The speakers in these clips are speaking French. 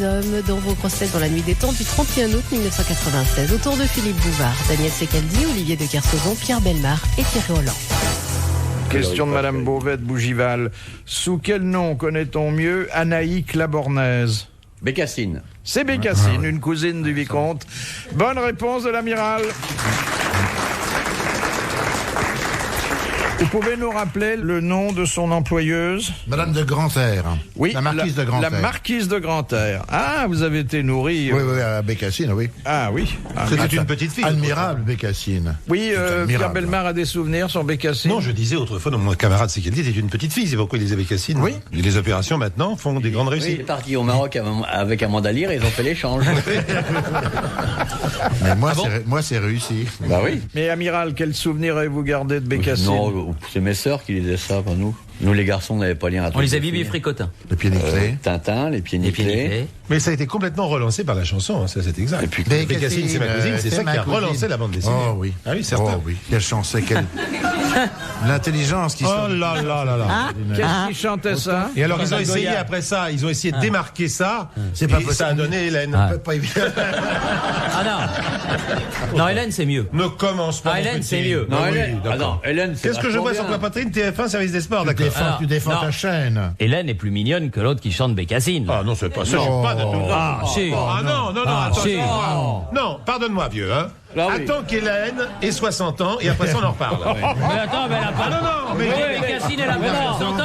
hommes dans vos grosses têtes dans la nuit des temps du 31 août 1996. Autour de Philippe Bouvard, Daniel Secaldi, Olivier de Kersauzon, Pierre Bellemare et Thierry Holland. Question de Madame Beauvais de Bougival. Sous quel nom connaît-on mieux Anaïque Labornaise? Bécassine. C'est Bécassine, une cousine du vicomte. Bonne réponse de l'amiral. Vous pouvez nous rappeler le nom de son employeuse? Madame de Grand'Terre. Oui, la marquise de Grand'Terre. La marquise de Grand'Terre. Ah, vous avez été nourri. Oui, à Bécassine, oui. Ah oui. C'était une petite fille. Admirable, Bécassine. Oui, Pierre Bellemare a des souvenirs sur Bécassine. Non, je disais autrefois, mon camarade Secaldi était une petite fille, c'est pourquoi il disait Bécassine. Oui. Et les opérations maintenant font des grandes Oui, il réussites. est parti au Maroc avec Amanda Lear et ils ont fait l'échange. Mais moi, c'est réussi. Bah oui. Mais amiral, quel souvenir avez-vous gardé de Bécassine? Non, c'est mes sœurs qui disaient ça, pas nous. Nous, les garçons, n'avaient pas lien à tout. On les a Bibi Fricotin. Le pied nickelé. Tintin, les pieds nickelés. Mais ça a été complètement relancé par la chanson, ça c'est exact. Et puis, Bécassine, c'est ma cousine, c'est ça qui a relancé la bande dessinée. Oh oui. Ah oui, certain. Oh oui. Quelle chanson, quelle... L'intelligence qui sort. Oh là là là là. Qu'est-ce qui chantait ça? Et alors ils ont essayé après ça, ils ont essayé de démarquer ça, C'est pas et possible. ça a donné Hélène. Pas évident. Ah non. Non, Hélène, c'est mieux. Ne commence pas. Ah, mon Hélène, petit. c'est mieux. Non, Ah oui, Hélène, d'accord. Hélène, c'est Qu'est-ce que je vois sur la poitrine TF1 Service des Sports, d'accord. Tu défends non. ta chaîne. Hélène est plus mignonne que l'autre qui chante Bécassine. Ah non, c'est pas ça, je suis pas de tout. Ah, si. Ah non, attends, si. non, pardonne-moi vieux, hein. Là, oui. Attends qu'Hélène ait 60 ans et après ça on en reparle. Mais attends, mais elle a pas... non, mais... Oui, Bécassine, elle a pas 60 ans.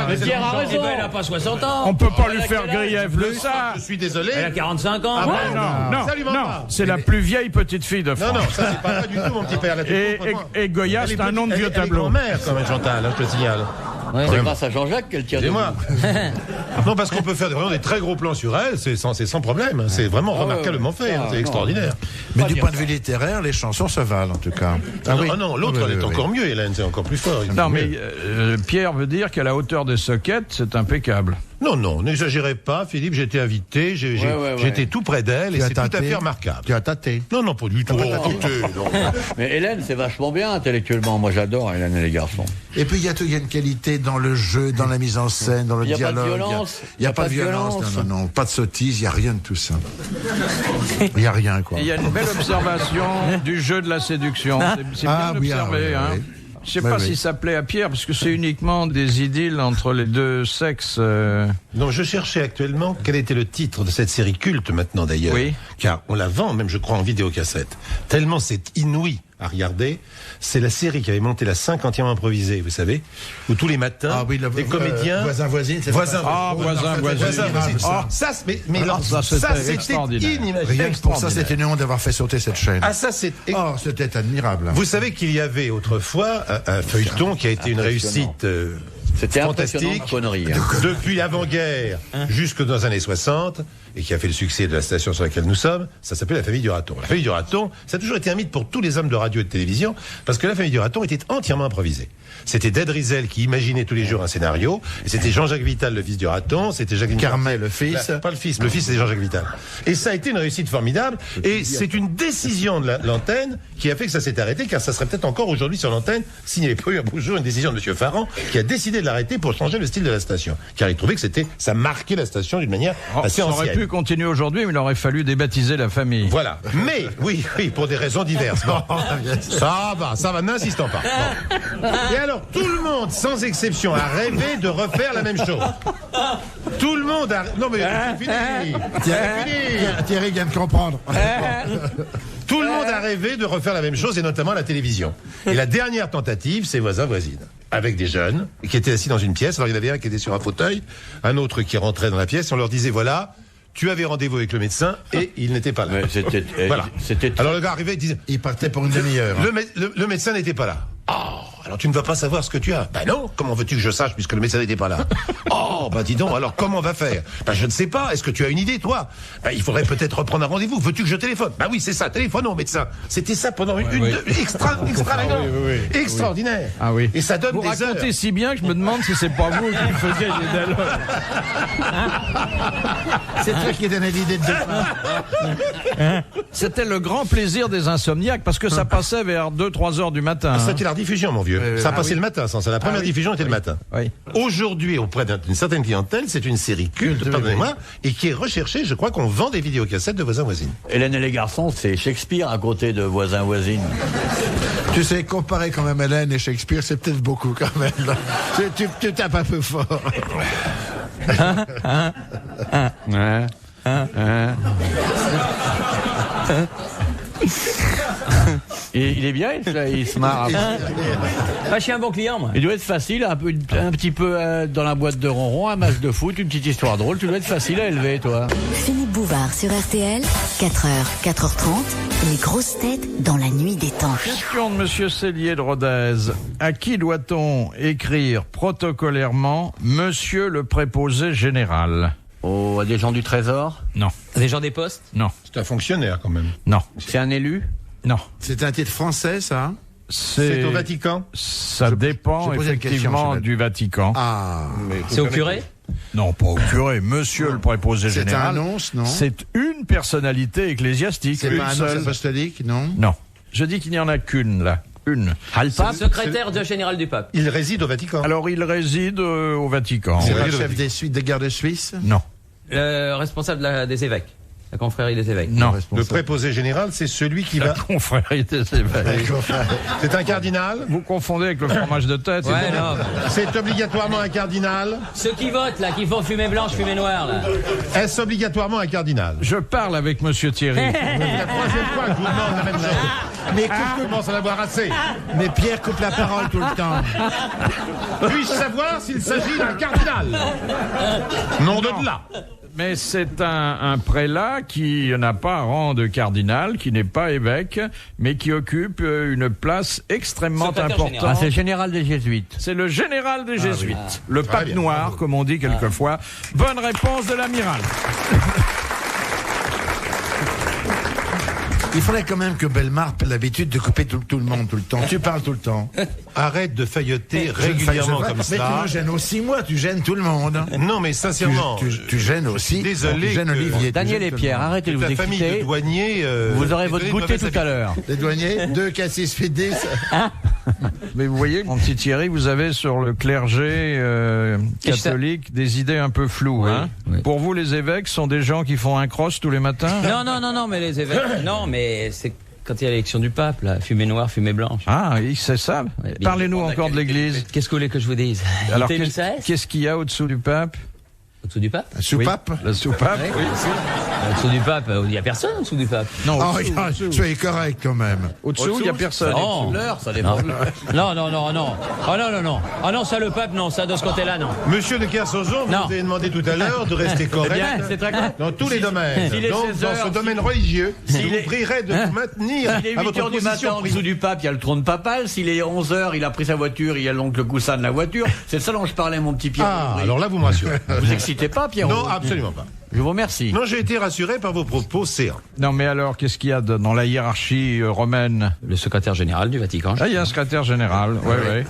Mais Pierre a raison. Eh ben, elle a pas 60 ans. On peut pas lui faire grief de ça. Je suis désolé. Elle a 45 ans. Ah bon Non, Absolument non, pas. c'est la plus vieille petite fille de France. Non, ça c'est pas vrai du tout, mon petit père. Là, tu comprends pas. Et Goya, Elle est c'est un nom de petite- vieux elle est tableau. grand-mère quand même, Chantal, je te signale. C'est grâce à Jean-Jacques qu'elle tire Et de moi Non, parce qu'on peut faire vraiment des très gros plans sur elle, c'est sans problème. C'est vraiment remarquablement fait, hein, c'est extraordinaire. Mais du point de vue littéraire, les chansons se valent, en tout cas. Ah non, l'autre, elle est encore mieux, Hélène, c'est encore plus fort. Non, mais Pierre veut dire qu'à la hauteur des sockets, c'est impeccable. Non, n'exagérez pas, Philippe, j'ai été invité, j'étais tout près d'elle et c'est tout à fait remarquable. Tu as tâté. Non, pas du tout. Non. Mais Hélène, c'est vachement bien intellectuellement. Moi, j'adore Hélène et les garçons. Et puis, il y a une qualité dans le jeu, dans la mise en scène, dans le Il y a pas de dialogue. violence. Il n'y a pas de violence. Non. Pas de sottise, il n'y a rien de tout ça. Il n'y a rien, quoi. Il y a une belle observation du jeu de la séduction. C'est bien observé, hein. Oui. Je sais pas si ça plaît à Pierre, parce que c'est uniquement des idylles entre les deux sexes. Non, je cherchais actuellement quel était le titre de cette série culte maintenant d'ailleurs. Oui. Car on la vend même, je crois, en vidéocassette. Tellement c'est inouï à regarder. C'est la série qui avait monté la 50e improvisée, vous savez, où tous les matins, les comédiens... Voisin-voisine, c'est Voisin, voisin-voisine. Ça, mais ça, c'était extraordinaire. inimaginable. Rien que pour ça, c'était une honte d'avoir fait sauter cette chaîne. Ah, ça, c'est... C'était admirable. Vous savez qu'il y avait autrefois un feuilleton qui a été une réussite C'était impressionnant fantastique de conneries. Hein. depuis l'avant-guerre jusque dans les années 60 et qui a fait le succès de la station sur laquelle nous sommes. Ça s'appelait La Famille du Raton. La Famille du Raton, ça a toujours été un mythe pour tous les hommes de radio et de télévision parce que La Famille du Raton était entièrement improvisée. C'était Ded Rizel qui imaginait tous les jours un scénario et c'était Jean-Jacques Vital, le fils du Raton, c'était Jacques Carmet, le fils. Pas le fils c'était Jean-Jacques Vital. Et ça a été une réussite formidable et c'est une décision de l'antenne qui a fait que ça s'est arrêté car ça serait peut-être encore aujourd'hui sur l'antenne s'il n'y avait pas eu un beau jour une décision de monsieur Farran qui a décidé de l'arrêter pour changer le style de la station car il trouvait que ça marquait la station d'une manière assez ça ancienne. aurait pu continuer aujourd'hui, mais il aurait fallu débaptiser la famille. Voilà. Mais, oui, pour des raisons diverses. Bon. Ça va, n'insistons pas. Bon. Et alors, tout le monde, sans exception, a rêvé de refaire la même chose. Tout le monde a... Non mais, c'est fini. Thierry vient de comprendre. Tout le monde a rêvé de refaire la même chose, et notamment à la télévision. Et la dernière tentative, c'est Voisin-voisine. Avec des jeunes, qui étaient assis dans une pièce. Alors, il y en avait un qui était sur un fauteuil, un autre qui rentrait dans la pièce, et on leur disait, voilà... Tu avais rendez-vous avec le médecin et il n'était pas là. Voilà. Alors le gars arrivait et disait... Il partait pour une demi-heure. Le médecin n'était pas là. Oh, alors tu ne vas pas savoir ce que tu as. Ben non, comment veux-tu que je sache puisque le médecin n'était pas là? Oh, ben dis donc, alors comment on va faire? Ben je ne sais pas, est-ce que tu as une idée toi? Ben il faudrait peut-être reprendre un rendez-vous, veux-tu que je téléphone? Ben oui, c'est ça, téléphone au médecin. C'était ça pendant extraordinaire. Ah oui. Et ça donne vous des heures. Vous racontez si bien que je me demande si c'est pas vous qui faisiez les dialogues. C'est toi qui donnais l'idée de C'était le grand plaisir des insomniaques parce que ça passait vers 2-3 heures du matin. C'était la rediffusion, mon vieux. monsieur. Oui, oui, Ça a oui. passé le matin, ça. La première diffusion était le matin. Oui. Aujourd'hui, auprès d'une certaine clientèle, c'est une série culte, Culte, pardonnez-moi, et qui est recherchée. Je crois qu'on vend des vidéocassettes de voisins voisines. Hélène et les garçons, c'est Shakespeare à côté de voisins voisines. Tu sais, comparer quand même Hélène et Shakespeare, c'est peut-être beaucoup quand même. Là. Tu tapes un peu fort. Et il est bien, il se marre. Ah, je suis un bon client, moi. Il doit être facile, un petit peu dans la boîte de ronron, un match de foot, une petite histoire drôle. Tu dois être facile à élever, toi. Philippe Bouvard sur RTL, 4h, 4h30, les grosses têtes dans la nuit des temps. Question de Monsieur Cellier de Rodez. À qui doit-on écrire protocolairement Monsieur le préposé général? Oh, à des gens du Trésor? Non, Des gens des postes? non, C'est un fonctionnaire, quand même. non, C'est un élu? non. C'est un titre français, ça? C'est au Vatican. Ça dépend je pose une question, effectivement Chanel. du Vatican. Ah. C'est au curé? Non, pas au curé. Monsieur le préposé C'est un général. annonce, non? C'est une personnalité ecclésiastique. C'est une pas un annonce seule. apostolique, non? Non. Je dis qu'il n'y en a qu'une, là. Une. Le pape? Secrétaire de général du pape. Il réside au Vatican. Alors, il réside au Vatican. C'est Oui. pas le chef des gardes de Suisse? Non. Le responsable des évêques. La confrérie des évêques. Non. Le préposé général, c'est celui qui La va... confrérie des évêques. C'est un cardinal. Vous confondez avec le fromage de tête. Ouais, non. C'est obligatoirement un cardinal. Ceux qui votent, là, qui font fumée blanche, fumée noire, là. Est-ce obligatoirement un cardinal? Je parle avec Monsieur Thierry. C'est la troisième fois que je vous demande la même chose. Mais Je commence à en avoir assez. Mais Pierre coupe la parole tout le temps. Puis-je savoir s'il s'agit d'un cardinal? Nom de là. Mais c'est un prélat qui n'a pas rang de cardinal, qui n'est pas évêque, mais qui occupe une place extrêmement Secrétaire importante. général. Ah, c'est le général des Jésuites. C'est le général des Jésuites, le Très pape bien. noir, comme on dit quelquefois. Bonne réponse de l'amiral. Il faudrait quand même que Bellemare ait l'habitude de couper tout le monde tout le temps. Tu parles tout le temps. Arrête de feuilleter Je régulièrement fais- comme Mais tu ça. me gênes aussi, moi. Tu gênes tout le monde. Non, mais sincèrement. Tu gênes aussi. Désolé Tu gênes que- Olivier. tu Daniel gênes et tout le Pierre, monde. arrêtez de vous La famille de exciter. douaniers. Vous aurez est votre donnée goûter de mauvaises tout à l'heure. Les douaniers, 2 K6 fait 10. Mais vous voyez, mon petit Thierry, vous avez sur le clergé catholique des idées un peu floues. Hein. oui. Pour vous, les évêques sont des gens qui font un cross tous les matins? Non, mais les évêques. Non, mais c'est quand il y a l'élection du pape, là. Fumée noire, fumée blanche. Ah, c'est ça. Ouais, bien. Parlez-nous encore de l'Église. Qu'est-ce que vous voulez que je vous dise? Alors, IT qu'est-ce 1600? qu'est-ce qu'il y a au-dessous du pape? Au-dessous du pape? Soupape. La soupape? Oui. Au-dessous du pape, il n'y a personne au-dessous du pape. Non, Oh, au-dessous. regarde, soyez correct quand même. Au-dessous, il n'y a personne. Non. L'heure, ça dépend. Non, non. Ah non, ça le pape, non, ça de ce côté-là, non. Monsieur de Kersauzon, vous Non. nous avez demandé tout à l'heure de rester correct bien, c'est très correct. dans tous les domaines. s'il est Donc, 16 dans heures, ce domaine religieux, je s'il vous est- prierai de vous maintenir S'il est à 8 votre heures du matin position en dessous du pape, il y a le trône papal. S'il est 11 heures, il a pris sa voiture, il y a donc le coussin de la voiture. C'est de ça dont je parlais, mon petit Pierre. Ah, alors là, vous me rassurez. Vous excitez pas, Pierre? Non, absolument pas. Je vous remercie. Non, j'ai été rassuré par vos propos séants. Non, mais alors, qu'est-ce qu'il y a dans la hiérarchie romaine? Le secrétaire général du Vatican. Ah, il y a un secrétaire général. Oui, oui.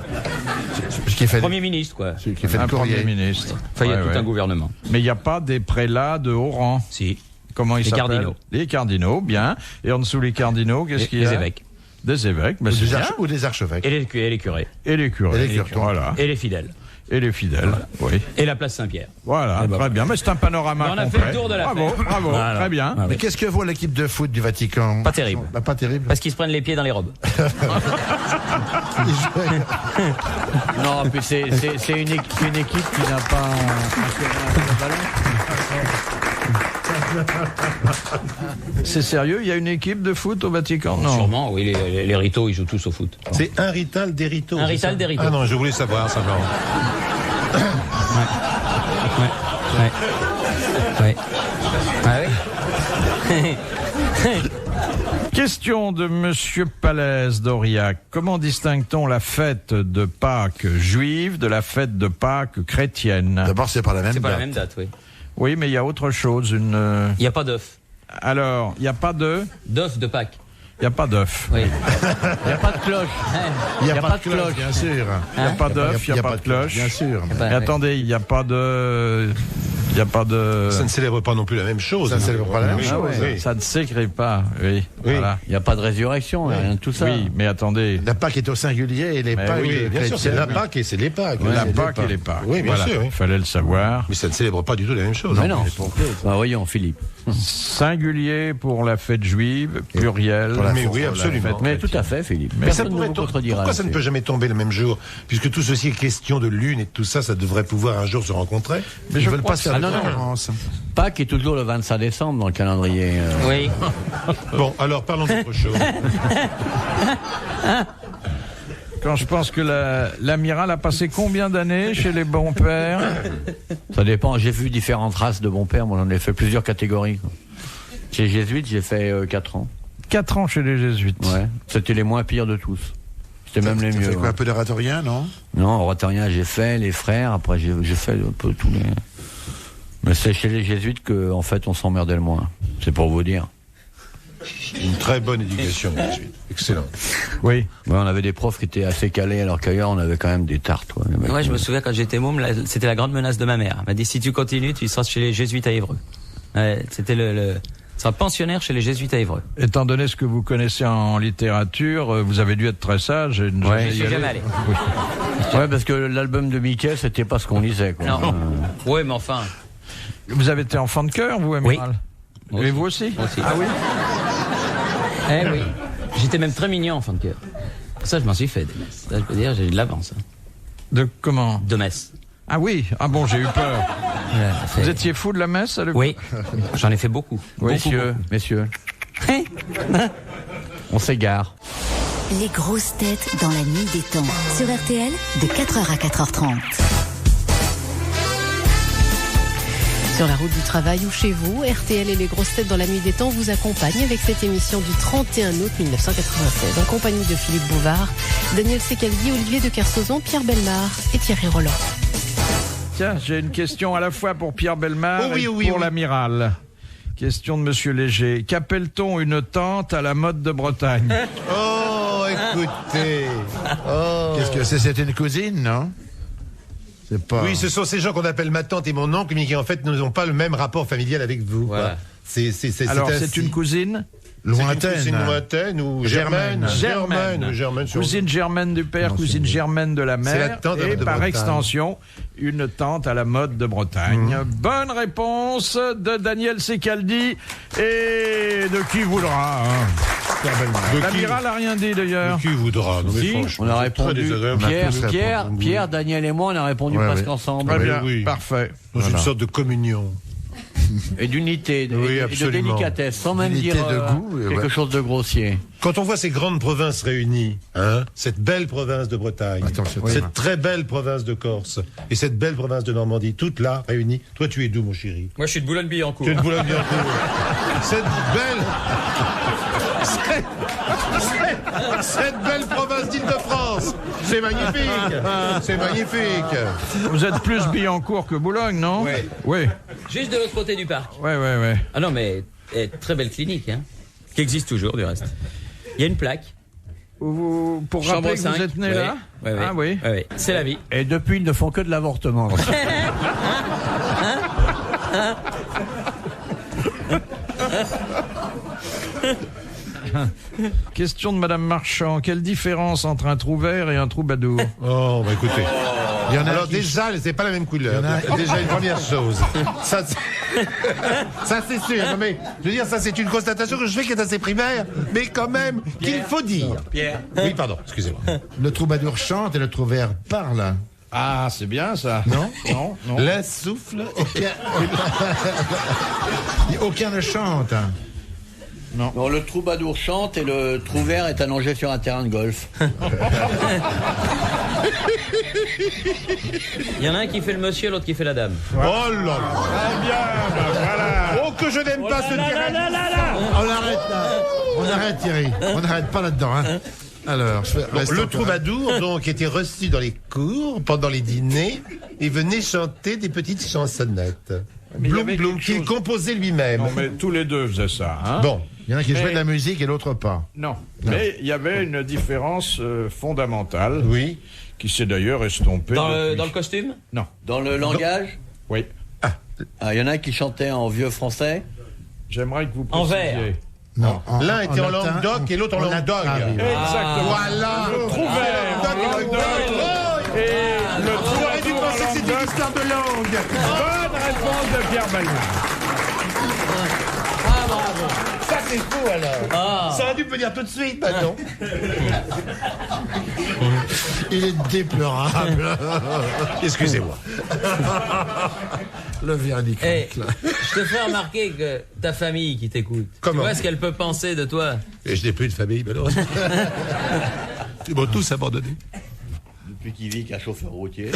Qui fait, Premier ministre, quoi. qui fait Un le premier courrier. ministre. Enfin, il y a Ouais, tout ouais. un gouvernement. Mais il n'y a pas des prélats de haut rang. Si. Comment ils Les s'appellent? cardinaux. Les cardinaux, bien. Et en dessous les cardinaux, qu'est-ce qu'il y a? Les évêques. Des évêques, mais Ou c'est des, bien. ou des archevêques. Et les curés. Et les curés. Et les curés. Voilà. Et les fidèles. Et les fidèles. Oui. Et la place Saint-Pierre. Voilà, Et ben très bien. Mais c'est un panorama On a fait complet. le tour de la Bravo, fête. bravo, Voilà. très bien. Ah, Mais oui. qu'est-ce que vaut l'équipe de foot du Vatican? Pas terrible. Bah, pas terrible. Parce qu'ils se prennent les pieds dans les robes. Non, puis c'est une équipe qui n'a pas un ballon. C'est sérieux, il y a une équipe de foot au Vatican? Non. Sûrement, oui, les ritos, ils jouent tous au foot. C'est un rital des ritos. Un c'est rital ça des ritos. Ah non, je voulais savoir simplement. Ouais. Ah oui. Question de Monsieur Palaise d'Aurillac. Comment distingue-t-on la fête de Pâques juive de la fête de Pâques chrétienne? D'abord, c'est pas la même C'est pas la date. même date, oui. Oui, mais il y a autre chose. Il n'y a pas d'œuf. Alors, il n'y a pas de... D'œuf de Pâques. Il n'y a pas d'œuf. Oui. Il n'y a pas de cloche. Il n'y a pas de cloche, bien sûr. Il n'y a pas d'œuf, il n'y a pas de cloche. Bien sûr. Mais attendez, il n'y a pas de n'y a pas de... Ça ne célèbre pas non plus la même chose. Ça ne célèbre pas la même Oui, chose. oui. Ça ne s'écrit pas, oui. Oui. Voilà. Il n'y a pas de résurrection, rien de tout ça. Oui, mais attendez. La Pâque est au singulier et les Mais Pâques oui, Bien sûr, c'est la Pâque et c'est les Pâques. La C'est les Pâque et les Pâques. Oui, bien sûr. Il fallait le savoir. Mais ça ne célèbre pas du tout la même chose. Mais non. Bah, voyons, Philippe. Singulier pour la fête juive, pluriel. Mais pour oui, la absolument. fête Mais chrétienne. tout à fait, Philippe. Mais ça Personne ne pourrait vous contredira pourquoi ça ne là-dessus. peut jamais tomber le même jour? Puisque tout ceci est question de lune et de tout ça, ça devrait pouvoir un jour se rencontrer. Mais ils veulent pas se faire Ah, de non, non. conférence. Pâques est toujours le 25 décembre dans le calendrier. Oui. Bon, alors parlons d'autre chose. Quand je pense que l'amiral a passé combien d'années chez les bons pères? Ça dépend. J'ai vu différentes races de bons pères. Moi, j'en ai fait plusieurs catégories, quoi. Chez les jésuites, j'ai fait 4 ans. 4 ans chez les jésuites. Ouais. C'était les moins pires de tous. C'était même les T'as mieux. fait quoi, ouais. un peu d'oratorien, non? Non, oratorien, j'ai fait les frères. Après, j'ai fait un peu tous les. Mais c'est chez les jésuites que, en fait, on s'emmerdait le moins. C'est pour vous dire. Une très bonne éducation, les jésuites. Excellent. Oui. Ouais, on avait des profs qui étaient assez calés, alors qu'ailleurs, on avait quand même des tartes. Ouais, les mecs. Moi, je me souviens quand j'étais môme, c'était la grande menace de ma mère. Elle m'a dit si tu continues, tu seras chez les jésuites à Évreux. Ouais, c'était tu seras pensionnaire chez les jésuites à Évreux. Étant donné ce que vous connaissez en littérature, vous avez dû être très sage. Et ne Ouais, jamais Je y suis aller. jamais allé. Ouais, parce que l'album de Mickey, c'était pas ce qu'on lisait, quoi. Non. Oui, mais enfin. Vous avez été enfant de cœur, vous, amiral? Moi Et aussi. vous aussi? Moi aussi. Ah oui? Eh oui. J'étais même très mignon, enfant de cœur. Ça, je m'en suis fait des messes. Là, je peux dire, j'ai eu de l'avance. Hein. De comment? De messe. Ah oui. Ah bon, j'ai eu peur. Voilà, c'est- Vous étiez fou de la messe à l'époque? Oui. J'en ai fait beaucoup. Oui, Messieurs, messieurs, on s'égare. Les grosses têtes dans la nuit des temps. Sur RTL, de 4h à 4h30. Sur la route du travail ou chez vous, RTL et les grosses têtes dans la nuit des temps vous accompagnent avec cette émission du 31 août 1996 en compagnie de Philippe Bouvard, Daniel Secaldi, Olivier de Kersauzon, Pierre Bellemare et Thierry Roland. Tiens, j'ai une question à la fois pour Pierre Bellemare Oh oui, et oui, pour oui. l'amiral. Question de Monsieur Léger. Qu'appelle-t-on une tante à la mode de Bretagne? Oh, écoutez. Oh. Qu'est-ce que c'est? C'était une cousine, non? C'est pas. Oui, ce sont ces gens qu'on appelle ma tante et mon oncle, mais qui en fait n'ont pas le même rapport familial avec vous. Voilà. quoi. C'est Alors, ainsi. c'est une cousine? lointaine. C'est une lointaine ou Germaine. Germaine. Germaine. sur- Cousine germaine du père, cousine germaine de la C'est la mère, tante et de par Bretagne. extension, une tante à la mode de Bretagne. Bonne réponse de Daniel Secaldi et de qui voudra. Hein. De qui- L'amiral a rien dit d'ailleurs. de qui voudra. Non, mais Si, franchement, On a c'est répondu. très désagréable. Pierre, tous Pierre, répondu. Pierre, Daniel et moi, on a répondu Ouais, presque ouais. ensemble. Très Oui, bien, oui. parfait. Dans une sorte de communion. Et d'unité, Oui, et de absolument. délicatesse, sans même D'unité dire de goût, quelque ouais. chose de grossier. Quand on voit ces grandes provinces réunies, hein, cette belle province de Bretagne, Attention, cette oui. très belle province de Corse et cette belle province de Normandie, toutes là réunies. Toi, tu es d'où, mon chéri? Moi, je suis de Boulogne-Billancourt. Tu es de Boulogne-Billancourt. Cette belle, cette belle province d'Île-de-France. C'est magnifique. C'est magnifique. Vous êtes plus Billancourt que Boulogne, non? Ouais. Oui. Juste de l'autre côté du parc. Ouais. Ah non, mais très belle clinique, hein. Qui existe toujours, du reste. Il y a une plaque. Pour Chambre rappeler que 5. vous êtes né Ouais, là? ouais, ouais. Ah oui. Ouais, ouais. C'est la vie. Et depuis, ils ne font que de l'avortement. Question de Madame Marchand. Quelle différence entre un trou vert et un troubadour? Oh, bah écoutez. Il y en a Alors qui- déjà, c'est pas la même couleur. Il y en a- Déjà une première chose. Ça, ça c'est sûr. Non, mais je veux dire, ça c'est une constatation que je fais qui est assez primaire, mais quand même qu'il faut dire. Pierre. Oui, pardon. Excusez-moi. Le troubadour chante et le trouvère parle. Ah, c'est bien ça. Non? Non. Le souffle. Aucun ne chante. Non, le troubadour chante et le trou vert est allongé sur un terrain de golf. Il y en a un qui fait le monsieur, l'autre qui fait la dame. Oh là là. Très bien, voilà. Oh que je n'aime pas ce terrain. On arrête là. On arrête, Thierry. On n'arrête pas là-dedans. Hein. Alors, restons Le corrects. troubadour, donc, était reçu dans les cours, pendant les dîners, et venait chanter des petites chansonnettes. Mais il y Bloum, avait bloum, quelque qu'il chose- composait lui-même. Non, mais tous les deux faisaient ça. Hein. Bon. Il y en a qui jouaient Mais- de la musique et l'autre pas. Non. Mais il y avait une différence fondamentale Oui. qui s'est d'ailleurs estompée. Dans depuis. le costume? Non. Dans le langage, Oui. Ah, il y en a un qui chantait en vieux français. J'aimerais que vous En précisiez. vers. Non, L'un était en latin, Languedoc et l'autre en Languedoc. Exactement. Voilà. Le Trouvert en Languedoc et le J'aurais dû penser que c'était une histoire de langue. Bonne réponse de Pierre Bellemare. Ça, c'est fou, alors. Ça aurait dû venir tout de suite, maintenant. Il est déplorable. Excusez-moi. Le verdict. Eh, je te fais remarquer que ta famille qui t'écoute, tu Comment vois ce qu'elle peut penser de toi. Et je n'ai plus de famille, malheureusement. Ils m'ont tous abandonné. Depuis qu'il vit qu'un chauffeur routier.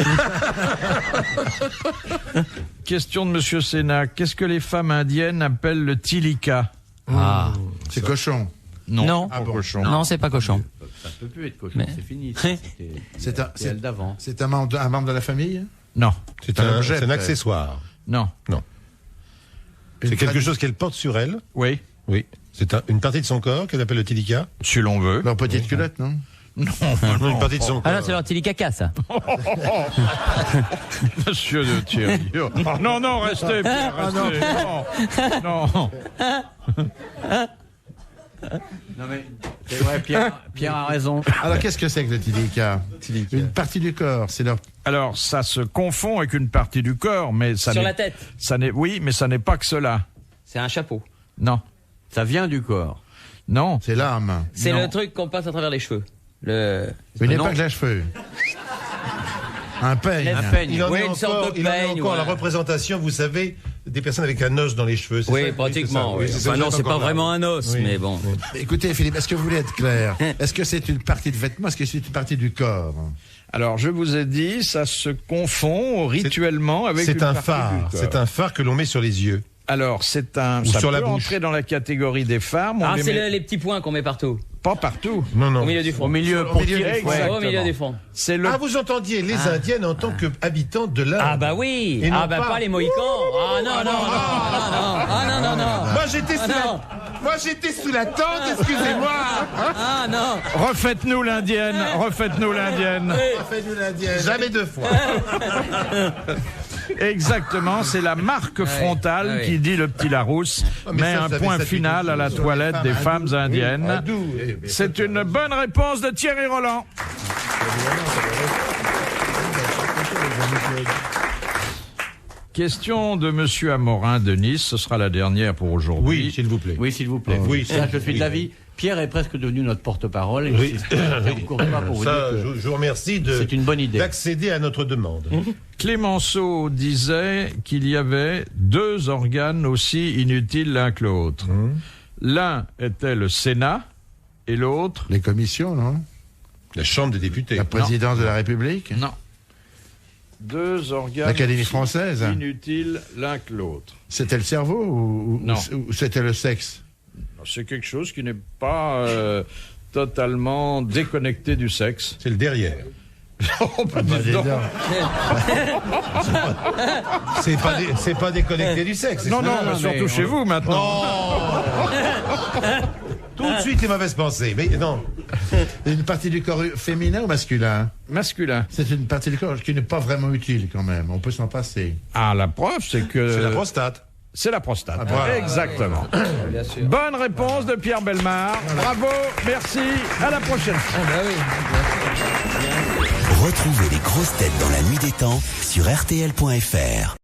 Question de Monsieur Sénat. Qu'est-ce que les femmes indiennes appellent le tilika? Ah. C'est cochon. Non. Ah bon. Non, c'est pas cochon. Ça peut plus être cochon, Mais- c'est fini. C'est un, C'est elle d'avant. c'est un membre de la famille. Non. C'est un un, objet, c'est un peut-être. accessoire. Non. C'est quelque chose qu'elle porte sur elle. Oui. Oui. C'est une partie de son corps qu'elle appelle le tilika. Si l'on veut. Leur petite culotte, non? Non. Non, une partie de son Ah corps. non, c'est leur tilicaca, ça. Monsieur de Thierry. Oh, non, restez, Pierre, restez. Non. Non mais c'est vrai, Pierre a raison. Alors, qu'est-ce que c'est que le tilika? Une partie du corps, c'est leur... Alors, ça se confond avec une partie du corps, mais ça Sur n'est... la tête. Oui, mais ça n'est pas que cela. C'est un chapeau. Non. Ça vient du corps. Non. C'est l'âme. C'est Non. le truc qu'on passe à travers les cheveux. Une Non. épingle à cheveux. Un peigne. Un peigne. Il en Oui, est une sorte encore, de il en est peigne, encore à la ouais. représentation, vous savez, des personnes avec un os dans les cheveux. c'est Oui, ça pratiquement. Oui, Oui. c'est ça, Enfin, vous non, êtes c'est pas encore là. vraiment un os, Oui. mais bon. Écoutez, Philippe, est-ce que vous voulez être clair? Est-ce que c'est une partie de vêtement? Est-ce que c'est une partie du corps? Alors, je vous ai dit, ça se confond rituellement avec une C'est un partie phare. du corps. C'est un phare que l'on met sur les yeux. Alors, c'est un... Ou ça sur peut la bouche. entrer dans la catégorie des femmes. On Ah, les c'est met les petits points qu'on met partout. pas partout. Non, non. Au milieu du front. Au milieu, Au milieu du front. Ouais, Exactement. au milieu du front. C'est le... Ah, vous entendiez les Indiennes en tant qu'habitantes de l'Inde. Ah bah oui. Et non Ah bah pas les Mohicans. Ah non, non, non, non. Ah non, non, non. Moi j'étais sous, non. Moi, j'étais sous la tente, excusez-moi. Ah non. Refaites-nous l'indienne. Refaites-nous l'indienne. Jamais deux fois. Exactement, c'est la marque frontale ah oui. qui dit le petit Larousse, mais met ça, un vous savez point ça final à la sur les toilette femmes des hindoues. femmes indiennes. Hindoues, C'est une bonne réponse de Thierry Roland. Question de Monsieur Amorin de Nice, ce sera la dernière pour aujourd'hui. Oui, s'il vous plaît. Oui, s'il vous plaît. Oui, ça, je suis de l'avis. Pierre est presque devenu notre porte-parole. Et Oui. je cours pas pour vous Ça, dire que je vous remercie c'est une bonne idée. d'accéder à notre demande. Clémenceau disait qu'il y avait deux organes aussi inutiles l'un que l'autre. L'un était le Sénat et l'autre... Les commissions, non? La Chambre des députés. La présidence de la République? Non. Deux organes L'Académie aussi française? inutiles l'un que l'autre. C'était le cerveau Non. ou c'était le sexe? C'est quelque chose qui n'est pas totalement déconnecté du sexe. C'est le derrière. Oh, bah, dis dis donc. donc. C'est pas déconnecté du sexe. Non, c'est non, ça. mais surtout chez vous maintenant. Tout de suite les mauvaises pensées. Mais non. Une partie du corps féminin ou masculin? Masculin. C'est une partie du corps qui n'est pas vraiment utile quand même. On peut s'en passer. Ah, la preuve, c'est que... C'est la prostate. C'est la prostate. Ah, voilà. Exactement. Bien sûr. Bonne réponse de Pierre Bellemare. Bravo, merci. À la prochaine. Ah bah oui. Retrouvez les grosses têtes dans la nuit des temps sur RTL.fr.